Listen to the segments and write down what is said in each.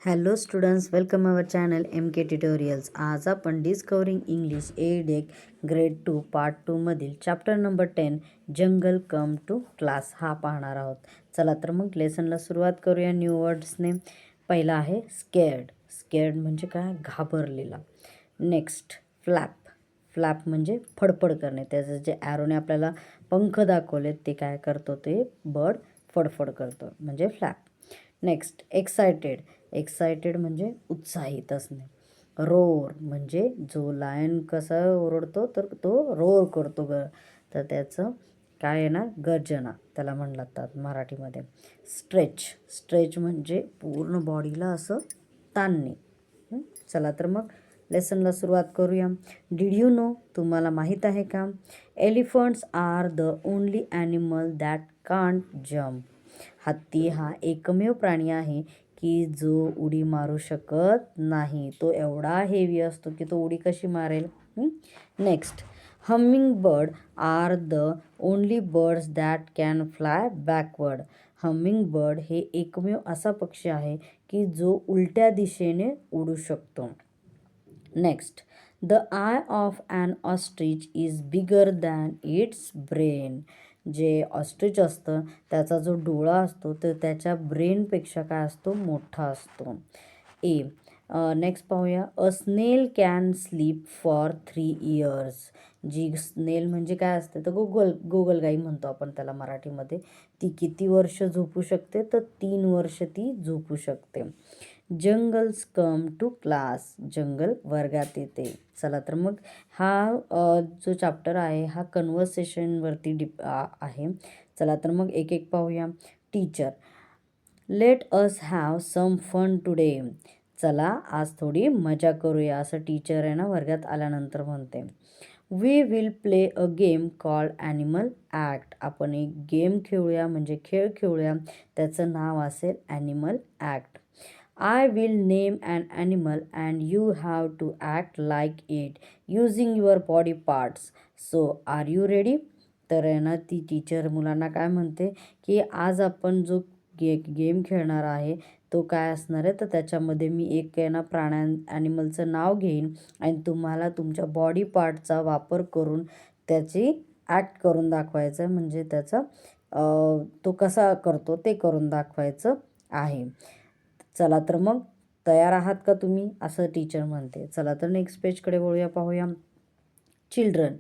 Hello students, welcome our channel M K tutorials. आज आपण discovering English एडेक grade 2 part 2 मधील chapter number 10 jungle come to class हा पाहणार आहोत. चला तर मग लेसनला सुरुवात करूया न्यू वर्ड्सने. पहिला आहे स्केर्ड. स्केर्ड म्हणजे काय? घाबरलेला. Next flap. फ्लॅप म्हणजे फडफड करणे. त्याचं जे ॲरोने आपल्याला पंख दाखवलेत ते काय करतो? ते बर्ड फडफड करतो म्हणजे फ्लॅप. Next excited. एक्सायटेड म्हणजे उत्साहित असणे. रोर म्हणजे जो लायन कसा ओरडतो तर तो रोर करतो तर त्याचं काय येणार? गर्जना त्याला म्हणलं जातात मराठीमध्ये. स्ट्रेच. स्ट्रेच म्हणजे पूर्ण बॉडीला असं ताणणे. चला तर मग लेसनला सुरुवात करूया. Did you know? तुम्हाला माहीत आहे का? Elephants are the only animal that can't jump. हत्ती हा एकमेव प्राणी आहे की जो उडी मारू शकत नाही. तो एवढा हेवी असतो की तो उडी कशी मारेल? Next humming bird are the only birds that can fly backward. Humming bird हे एकमेव असा पक्षी आहे की जो उलट्या दिशेने उडू शकतो. Next the eye of an ostrich is bigger than its brain. जे ऑस्ट्रिच असतं त्याचा जो डोळा असतो तर त्याच्या ब्रेनपेक्षा काय असतो? मोठा असतो. ए. नेक्स्ट पाहूया. A snail can sleep for 3 years. जी स्नेल म्हणजे काय असते? तर गोगलगाई म्हणतो आपण त्याला मराठीमध्ये. ती किती वर्ष झोपू शकते? तर 3 वर्ष ती झोपू शकते. Jungles come to class. जंगल वर्गात येते. चला तर मग हा जो चॅप्टर आहे हा कन्व्हर्सेशनवरती आहे. चला तर मग एक एक पाहूया. Teacher let us have some fun today. चला आज थोडी मजा करूया असं टीचर आहे ना वर्गात आल्यानंतर म्हणते. We will play a game called animal act. आपण एक गेम खेळूया म्हणजे खेळ खेळूया. त्याचं नाव असेल animal act. I will name an animal and you have to act like it using your body parts. So, are you ready? तर आहे ना ती टीचर मुलांना काय म्हणते की आज आपण जो गेम खेळणार आहे तो काय असणार आहे? तर त्याच्यामध्ये मी एक आहे ना ॲनिमलचं नाव घेईन आणि तुम्हाला तुमच्या बॉडी पार्टचा वापर करून त्याची ॲक्ट करून दाखवायचं आहे. म्हणजे त्याचा तो कसा करतो ते करून दाखवायचं आहे. चला तर मग तयार आहात का तुम्ही? असं टीचर म्हणते. चला तर नेक्स्ट पेजकडे वळूया पाहूया. Children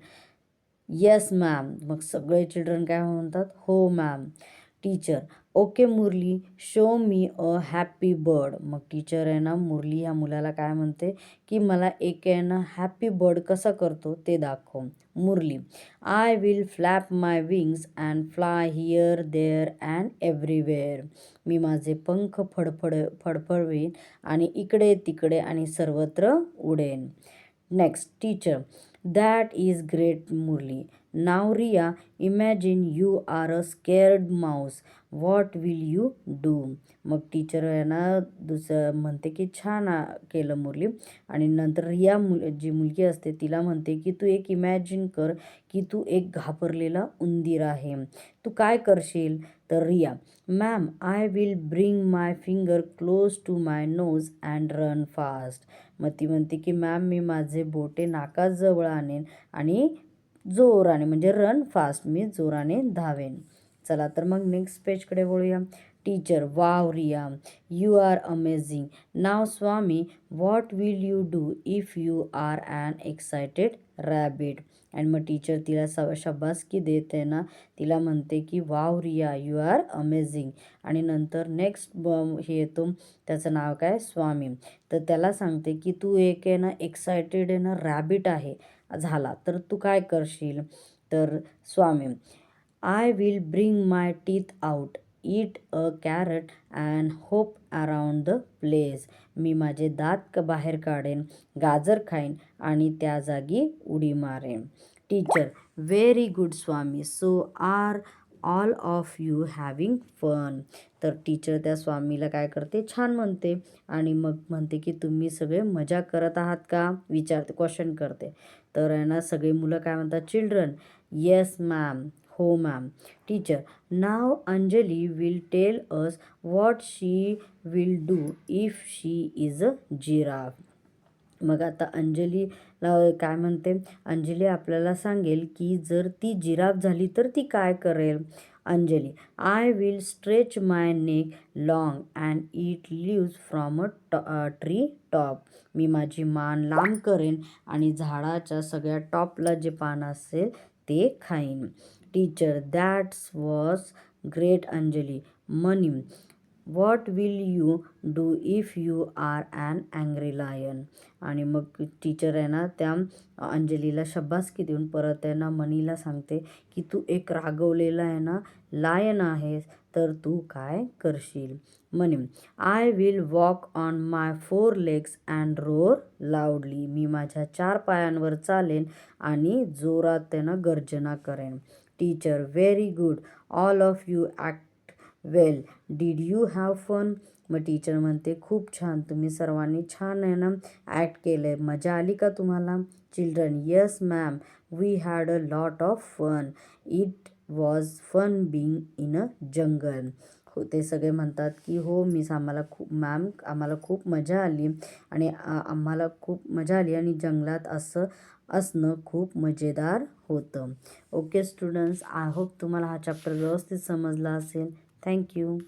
yes ma'am. मग सगळे चिल्ड्रन काय म्हणतात? हो ma'am. Teacher okay Murali show me a happy bird. मग टीचर आहे ना मुरली ह्या मुलाला काय म्हणते की मला एक आहे ना हॅपी बर्ड कसा करतो ते दाखव. Murali I will flap my wings and fly here there and everywhere. मी माझे पंख फडफडवीन आणि इकडे तिकडे आणि सर्वत्र उडेन. Next teacher that is great Murali. नाव Riya imagine you are a scared mouse. What will you do? मग टीचर आहे ना म्हणते की छान केलं मुरली. आणि नंतर रिया जी मुलगी असते तिला म्हणते की तू एक इमॅजिन कर की तू एक घाबरलेला उंदीर आहे. तू काय करशील? तर Riya ma'am I will bring my finger close to my nose and run fast. मग ती म्हणते की मॅम मी माझे बोटे नाकाजवळ आणेन आणि जोराने म्हणजे रन फास्ट मी जोराने धावेन. चला तर मग नेक्स्ट पेजकडे वळूया. Teacher wow Riya you are amazing. नाव Swami what will you do if you are an excited rabbit. आणि मग टीचर तिला शाबासकी देते ना तिला म्हणते की wow Riya you are amazing. आणि नंतर नेक्स्ट हे येतो त्याचं नाव काय? स्वामी. तर त्याला सांगते की तू एक आहे ना एक्सायटेड आहे ना रॅबिट आहे झाला तर तू काय करशील? तर Swami I will bring my teeth out eat a carrot and hop around the place. मी माझे दात बाहेर काढेन, गाजर खाईन आणि त्या जागी उडी मारेन. Teacher very good Swami so are all of you having fun. तर टीचर त्या स्वामीला काय करते? छान म्हणते आणि मग म्हणते की तुम्ही सगळे मजा करत आहात का? विचारते, क्वेश्चन करते. तर आहे ना सगळी मुलं काय म्हणतात? चिल्ड्रन येस मॅम हो ma'am. Teacher, now Anjali will tell us what she will do if she is a giraffe. मग आता अंजलीला काय म्हणते, अंजली आपल्याला सांगेल की जर ती जिराफ झाली तर ती काय करेल. Anjali, I will stretch my neck long and eat leaves from a tree top. मी माझी मान लांब करेन आणि झाडाच्या सगळ्या टॉपला जे पान असेल ते खाईन. Teacher, that's was great Anjali. Mani, what will you do if you are an angry lion. आणि मग टीचर आहे ना त्या अंजलीला शब्बासकी देऊन परत आहे ना मनीला सांगते की तू एक रागवलेला आहे ना लायन आहेस, तर तू काय करशील. Mani, I will walk on my 4 legs and roar loudly. मी माझ्या 4 पायांवर चालेन आणि जोरात त्यानं गर्जना करेन. Teacher, very good, all of you act well, did you have fun. मग टीचर म्हणते खूप छान, तुम्ही सर्वांनी छान आहे ना ॲक्ट केलं आहे, मजा आली का तुम्हाला. Children, yes ma'am, we had a lot of fun, it was fun being in a jungle. हो, ते सगळे म्हणतात की हो आम्हाला खूप मजा आली आणि आम्हाला खूप मजा आली आणि जंगलात असणं खूप मजेदार होतं. ओके स्टुडंट्स, आय होप तुम्हाला हा चॅप्टर व्यवस्थित समजला असेल. थँक्यू.